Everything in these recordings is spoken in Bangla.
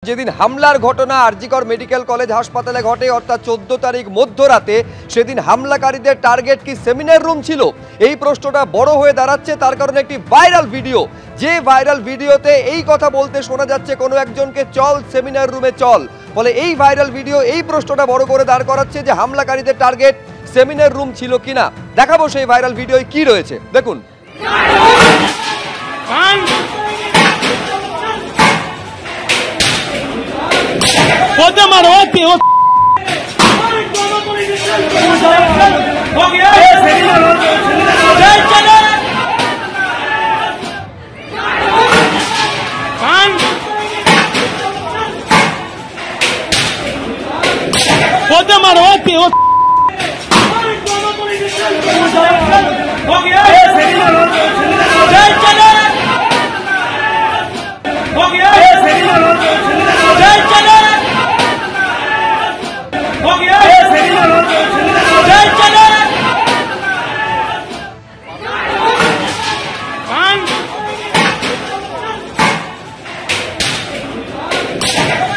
যেদিন হামলার ঘটনা আরজিকর মেডিকেল কলেজ হাসপাতালে ঘটে অর্থাৎ 14 তারিখ মধ্যরাতে, সেদিন হামলাকারীদের টার্গেট কি সেমিনার রুম ছিল? এই প্রশ্নটা বড় হয়ে দাঁড়াচ্ছে, তার কারণে একটি ভাইরাল ভিডিও, যে ভাইরাল ভিডিওতে এই কথা বলতে শোনা যাচ্ছে কোনো একজনকে, চল সেমিনার রুমে চল। ফলে এই ভাইরাল ভিডিও এই প্রশ্নটা বড় করে দাঁড় করাচ্ছে যে হামলাকারীদের টার্গেট সেমিনার রুম ছিল কিনা। দেখাবো সেই ভাইরাল ভিডিওয় কি রয়েছে, দেখুন। होते मारो होते हो गया चले होते मारो होते हो गया चले हो गया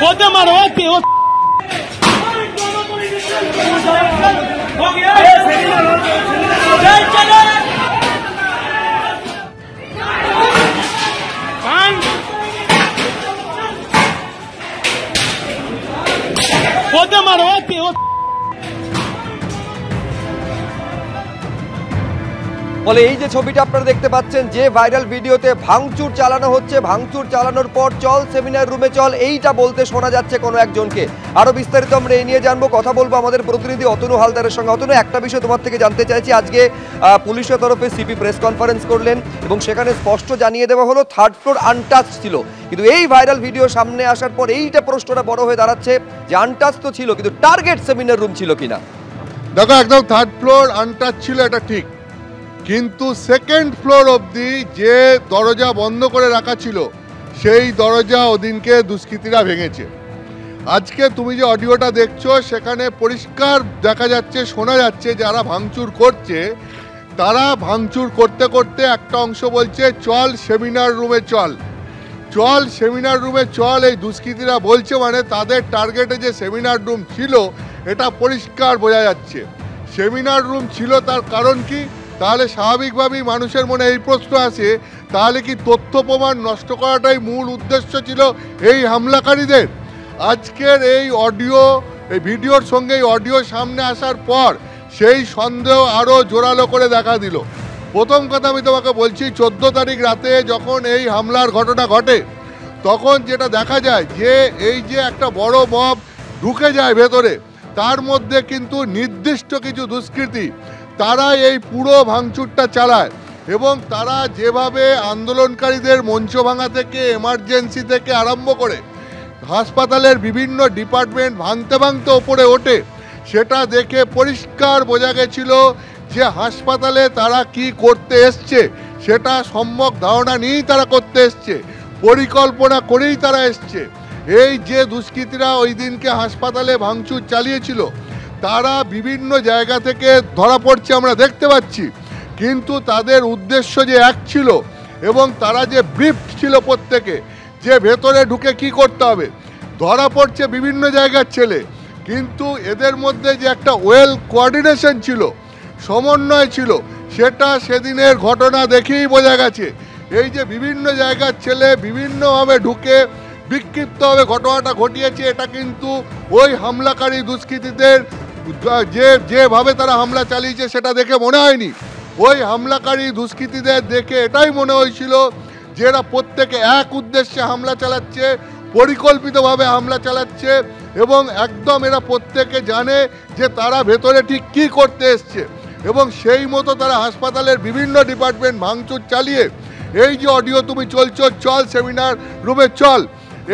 होते मारो होते हो गया चले होते मारो होते हो। ফলে এই যে ছবিটা আপনারা দেখতে পাচ্ছেন, যে ভাইরাল ভিডিওতে ভাঙচুর চালানো হচ্ছে, ভাঙচুর চালানোর পর চল সেমিনার রুমে চল, এইটা বলতে শোনা যাচ্ছে কোনো একজনকে। আরো বিস্তারিত আমরা এই নিয়ে জানবো, কথা বলবো আমাদের প্রতিনিধি অতনু হালদারের সঙ্গে। অতনু, একটা বিষয় তোমার থেকে জানতে চাইছি, আজকে পুলিশের তরফে সিপি প্রেস কনফারেন্স করলেন এবং সেখানে স্পষ্ট জানিয়ে দেওয়া হলো থার্ড ফ্লোর আনটাচ ছিল, কিন্তু এই ভাইরাল ভিডিও সামনে আসার পর এইটা প্রশ্নটা বড় হয়ে দাঁড়াচ্ছে যে আনটাচ তো ছিল, কিন্তু টার্গেট সেমিনার রুম ছিল কিনা। দেখো, একদম থার্ড ফ্লোর আনটাচ ছিল, এটা ঠিক, কিন্তু সেকেন্ড ফ্লোর অবধি যে দরজা বন্ধ করে রাখা ছিল সেই দরজা ওদিনকে দুষ্কৃতীরা ভেঙেছে। আজকে তুমি যে অডিওটা দেখছো সেখানে পরিষ্কার দেখা যাচ্ছে, শোনা যাচ্ছে যারা ভাঙচুর করছে তারা ভাঙচুর করতে করতে একটা অংশ বলছে চল সেমিনার রুমে চল, চল সেমিনার রুমে চল। এই দুষ্কৃতীরা বলছে মানে তাদের টার্গেটে যে সেমিনার রুম ছিল এটা পরিষ্কার বোঝা যাচ্ছে। সেমিনার রুম ছিল, তার কারণ কি? তাহলে স্বাভাবিকভাবেই মানুষের মনে এই প্রশ্ন আসে, তাহলে কি তথ্য প্রমাণ নষ্ট করাটাই মূল উদ্দেশ্য ছিল এই হামলাকারীদের? আজকের এই অডিও, এই ভিডিওর সঙ্গে এই অডিও সামনে আসার পর সেই সন্দেহ আরও জোরালো করে দেখা দিল। প্রথম কথা আমি তোমাকে বলছি, 14 তারিখ রাতে যখন এই হামলার ঘটনা ঘটে তখন যেটা দেখা যায় যে এই যে একটা বড় মব ঢুকে যায় ভেতরে, তার মধ্যে কিন্তু নির্দিষ্ট কিছু দুষ্কৃতী তারা এই পুরো ভাঙচুরটা চালায় এবং তারা যেভাবে আন্দোলনকারীদের মঞ্চ ভাঙা থেকে এমার্জেন্সি থেকে আরম্ভ করে হাসপাতালের বিভিন্ন ডিপার্টমেন্ট ভাঙতে ভাঙতে ওপরে ওঠে, সেটা দেখে পরিষ্কার বোঝা গেছিল যে হাসপাতালে তারা কি করতে এসছে সেটা সম্যক ধারণা নিয়েই তারা করতে এসছে, পরিকল্পনা করেই তারা এসছে। এই যে দুষ্কৃতীরা ওই দিনকে হাসপাতালে ভাঙচুর চালিয়েছিল তারা বিভিন্ন জায়গা থেকে ধরা পড়ছে, আমরা দেখতে পাচ্ছি, কিন্তু তাদের উদ্দেশ্য যে এক ছিল এবং তারা যে ব্রিফ ছিল প্রত্যেকে যে ভেতরে ঢুকে কি করতে হবে, ধরা পড়ছে বিভিন্ন জায়গার ছেলে, কিন্তু এদের মধ্যে যে একটা ওয়েল কোঅর্ডিনেশন ছিল, সমন্বয় ছিল, সেটা সেদিনের ঘটনা দেখেই বোঝা গেছে। এই যে বিভিন্ন জায়গার ছেলে বিভিন্নভাবে ঢুকে বিক্ষিপ্তভাবে ঘটনাটা ঘটিয়েছে, এটা কিন্তু ওই হামলাকারী দুষ্কৃতীদের যেভাবে তারা হামলা চালিয়েছে সেটা দেখে মনে হয়নি। ওই হামলাকারী দুষ্কৃতীদের দেখে এটাই মনে হয়েছিল যে এরা প্রত্যেকে এক উদ্দেশ্যে হামলা চালাচ্ছে, পরিকল্পিতভাবে হামলা চালাচ্ছে এবং একদম এরা প্রত্যেকে জানে যে তারা ভেতরে ঠিক কী করতে এসছে এবং সেই মতো তারা হাসপাতালের বিভিন্ন ডিপার্টমেন্ট ভাঙচুর চালিয়ে এই যে অডিও তুমি চলছো চল সেমিনার রুমে চল,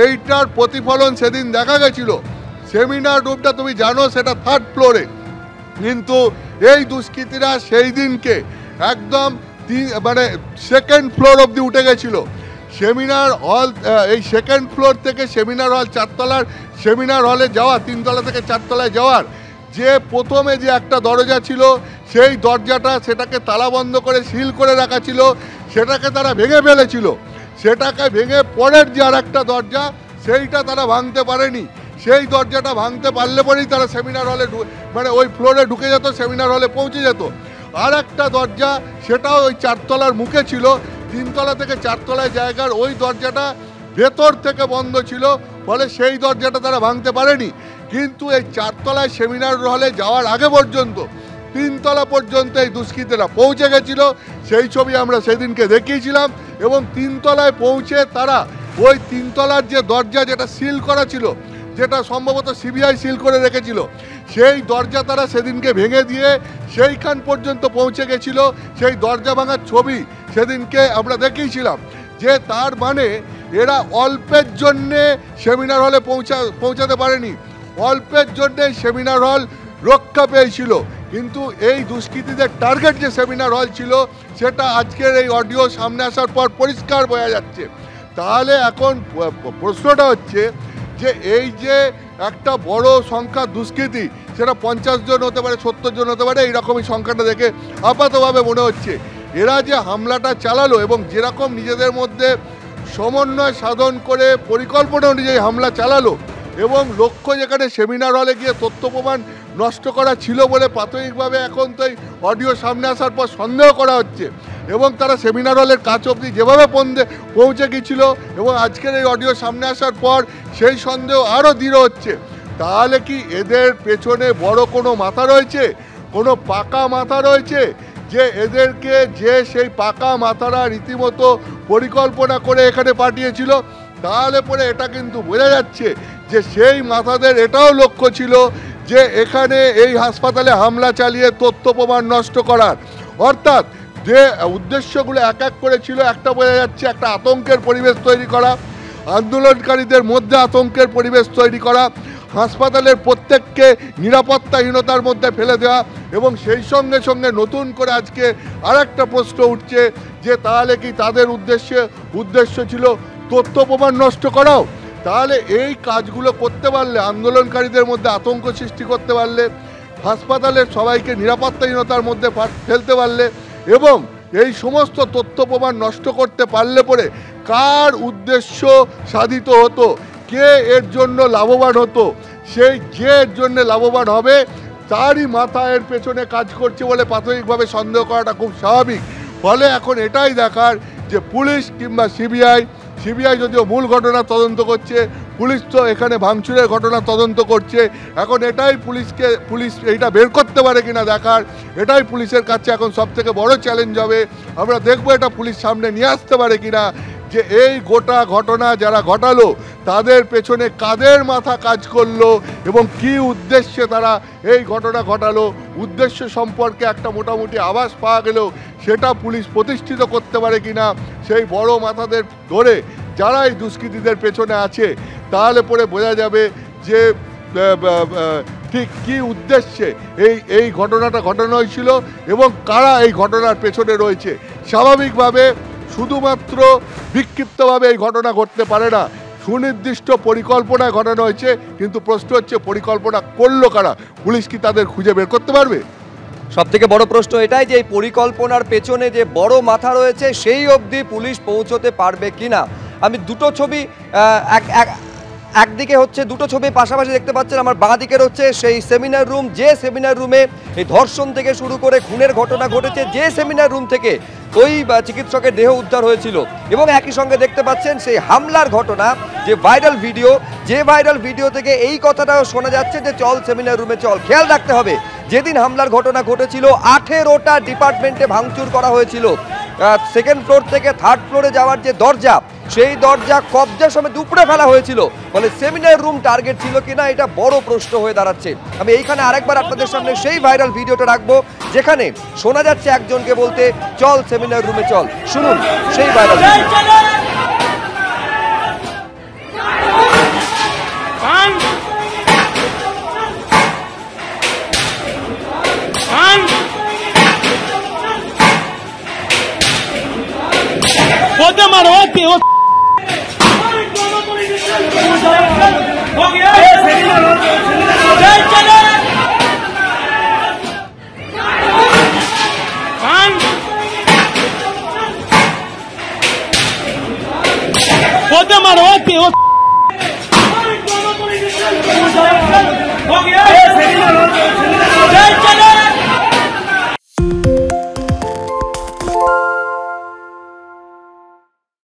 এইটার প্রতিফলন সেদিন দেখা গেছিল। সেমিনার রুমটা তুমি জানো সেটা থার্ড ফ্লোরে, কিন্তু এই দুষ্কৃতীরা সেই দিনকে একদম মানে সেকেন্ড ফ্লোর অবধি উঠে গেছিল। সেমিনার হল, এই সেকেন্ড ফ্লোর থেকে সেমিনার হল, 4 তলার সেমিনার হলে যাওয়া, 3 তলা থেকে 4 তলায় যাওয়ার যে প্রথমে যে একটা দরজা ছিল সেই দরজাটা সেটাকে তালাবন্ধ করে সিল করে রাখা ছিল, সেটাকে তারা ভেঙে ফেলেছিল। সেটাকে ভেঙে পরের যে আর একটা দরজা সেইটা তারা ভাঙতে পারেনি। সেই দরজাটা ভাঙতে পারলে পরেই তারা সেমিনার হলে মানে ওই ফ্লোরে ঢুকে যেত, সেমিনার হলে পৌঁছে যেত। আর একটা দরজা, সেটাও ওই 4 তলার মুখে ছিল, 3 তলা থেকে 4 তলায় জায়গার ওই দরজাটা ভেতর থেকে বন্ধ ছিল, ফলে সেই দরজাটা তারা ভাঙতে পারেনি। কিন্তু এই 4 তলায় সেমিনার হলে যাওয়ার আগে পর্যন্ত 3 তলা পর্যন্ত এই দুষ্কৃতীরা পৌঁছে গেছিল। সেই ছবি আমরা সেদিনকে দেখিয়েছিলাম। এবং 3 তলায় পৌঁছে তারা ওই 3 তলার যে দরজা, যেটা সিল করা ছিল, যেটা সম্ভবত সিবিআই সিল করে রেখেছিল, সেই দরজা তারা সেদিনকে ভেঙে দিয়ে সেইখান পর্যন্ত পৌঁছে গেছিল। সেই দরজা ভাঙার ছবি সেদিনকে আমরা দেখিয়েছিলাম। যে তার মানে এরা অল্পের জন্যে সেমিনার হলে পৌঁছাতে পারেনি, অল্পের জন্যে সেমিনার হল রক্ষা পেয়েছিল। কিন্তু এই দুষ্কৃতীদের টার্গেট যে সেমিনার হল ছিল, সেটা আজকের এই অডিও সামনে আসার পর পরিষ্কার বোঝা যাচ্ছে। তাহলে এখন প্রশ্নটা হচ্ছে যে এই যে একটা বড় সংখ্যা দুষ্কৃতী, সেটা 50 জন হতে পারে, 70 জন হতে পারে, এইরকমই সংখ্যাটা দেখে আপাতভাবে মনে হচ্ছে এরা যে হামলাটা চালালো এবং যেরকম নিজেদের মধ্যে সমন্বয় সাধন করে পরিকল্পনা অনুযায়ী হামলা চালালো, এবং লক্ষ্য যেখানে সেমিনার হলে গিয়ে তথ্য প্রমাণ নষ্ট করা ছিল বলে প্রাথমিকভাবে এখন তো এই অডিও সামনে আসার পর সন্দেহ করা হচ্ছে, এবং তারা সেমিনার হলের কাছ অবধি যেভাবে পৌঁছে গিয়েছিল, এবং আজকের এই অডিও সামনে আসার পর সেই সন্দেহ আরও দৃঢ় হচ্ছে। তাহলে কি এদের পেছনে বড় কোনো মাথা রয়েছে, কোনো পাকা মাথা রয়েছে, যে এদেরকে যে সেই পাকা মাথারা রীতিমতো পরিকল্পনা করে এখানে পাঠিয়েছিল? তাহলে পরে এটা কিন্তু বোঝা যাচ্ছে যে সেই মাথাদের এটাও লক্ষ্য ছিল যে এখানে এই হাসপাতালে হামলা চালিয়ে তথ্য প্রমাণ নষ্ট করার। অর্থাৎ যে উদ্দেশ্যগুলো এক এক করে ছিল, একটা বোঝা যাচ্ছে একটা আতঙ্কের পরিবেশ তৈরি করা, আন্দোলনকারীদের মধ্যে আতঙ্কের পরিবেশ তৈরি করা, হাসপাতালের প্রত্যেককে নিরাপত্তাহীনতার মধ্যে ফেলে দেওয়া, এবং সেই সঙ্গে সঙ্গে নতুন করে আজকে আর একটা প্রশ্ন উঠছে যে তাহলে কি তাদের উদ্দেশ্য ছিল তথ্য প্রমাণ নষ্ট করাও? তাহলে এই কাজগুলো করতে পারলে, আন্দোলনকারীদের মধ্যে আতঙ্ক সৃষ্টি করতে পারলে, হাসপাতালের সবাইকে নিরাপত্তাহীনতার মধ্যে ফেলতে পারলে, এবং এই সমস্ত তথ্য প্রমাণ নষ্ট করতে পারলে পরে কার উদ্দেশ্য সাধিত হতো, কে এর জন্য লাভবান হতো? সেই যে এর জন্য লাভবান হবে তারই মাথা এর পেছনে কাজ করছে বলে প্রাথমিকভাবে সন্দেহ করাটা খুব স্বাভাবিক। ফলে এখন এটাই দেখার যে পুলিশ কিংবা সিবিআই যদিও মূল ঘটনা তদন্ত করছে, পুলিশ তো এখানে ভাঙচুরের ঘটনা তদন্ত করছে, এখন এটাই পুলিশ এইটা বের করতে পারে কিনা দেখার, এটাই পুলিশের কাছে এখন সবথেকে বড় চ্যালেঞ্জ হবে। আমরা দেখবো এটা পুলিশ সামনে নিয়ে আসতে পারে কিনা, যে এই গোটা ঘটনা যারা ঘটালো তাদের পেছনে কাদের মাথা কাজ করলো এবং কি উদ্দেশ্যে তারা এই ঘটনা ঘটালো। উদ্দেশ্য সম্পর্কে একটা মোটামুটি আভাস পাওয়া গেলেও সেটা পুলিশ প্রতিষ্ঠিত করতে পারে কিনা, সেই বড় মাথাদের ধরে যারা এই দুষ্কৃতীদের পেছনে আছে, তাহলে পরে বোঝা যাবে যে ঠিক কী উদ্দেশ্যে এই ঘটনাটা ঘটানো হয়েছিল এবং কারা এই ঘটনার পেছনে রয়েছে। স্বাভাবিকভাবে শুধুমাত্র বিক্ষিপ্তভাবে এই ঘটনা ঘটতে পারে না, সুনির্দিষ্ট পরিকল্পনায় ঘটানো হয়েছে। কিন্তু প্রশ্ন হচ্ছে পরিকল্পনা করলো কারা? পুলিশ কি তাদের খুঁজে বের করতে পারবে? সব থেকে বড় প্রশ্ন এটাই যে এই পরিকল্পনার পেছনে যে বড় মাথা রয়েছে সেই অবধি পুলিশ পৌঁছতে পারবে কিনা। আমি দুটো ছবি একদিকে হচ্ছে দুটো ছবি পাশাপাশি দেখতে পাচ্ছেন। আমার বাঁ দিকের হচ্ছে সেই সেমিনার রুম, যে সেমিনার রুমে এই ধর্ষণ থেকে শুরু করে খুনের ঘটনা ঘটেছে, যে সেমিনার রুম থেকে ওই চিকিৎসকের দেহ উদ্ধার হয়েছিল, এবং একই সঙ্গে দেখতে পাচ্ছেন সেই হামলার ঘটনা, যে ভাইরাল ভিডিও থেকে এই কথাটাও শোনা যাচ্ছে যে চল সেমিনার রুমে চল। খেয়াল রাখতে হবে, যেদিন হামলার ঘটনা ঘটেছিল 18টা ডিপার্টমেন্টে ভাঙচুর করা হয়েছিল। সেকেন্ড ফ্লোর থেকে থার্ড ফ্লোরে যাওয়ার যে দরজা, সেই দরজা কবজা সমেত উপড়ে ফেলা হয়েছিল। ফলে সেমিনার রুম টার্গেট ছিল কিনা এটা বড় প্রশ্ন হয়ে দাঁড়াচ্ছে। আমি এইখানে আরেকবার আপনাদের সামনে সেই ভাইরাল ভিডিওটা রাখবো যেখানে শোনা যাচ্ছে একজনকে বলতে চল সেমিনার রুমে চল। শুনুন সেই ভাইরাল ভিডিও।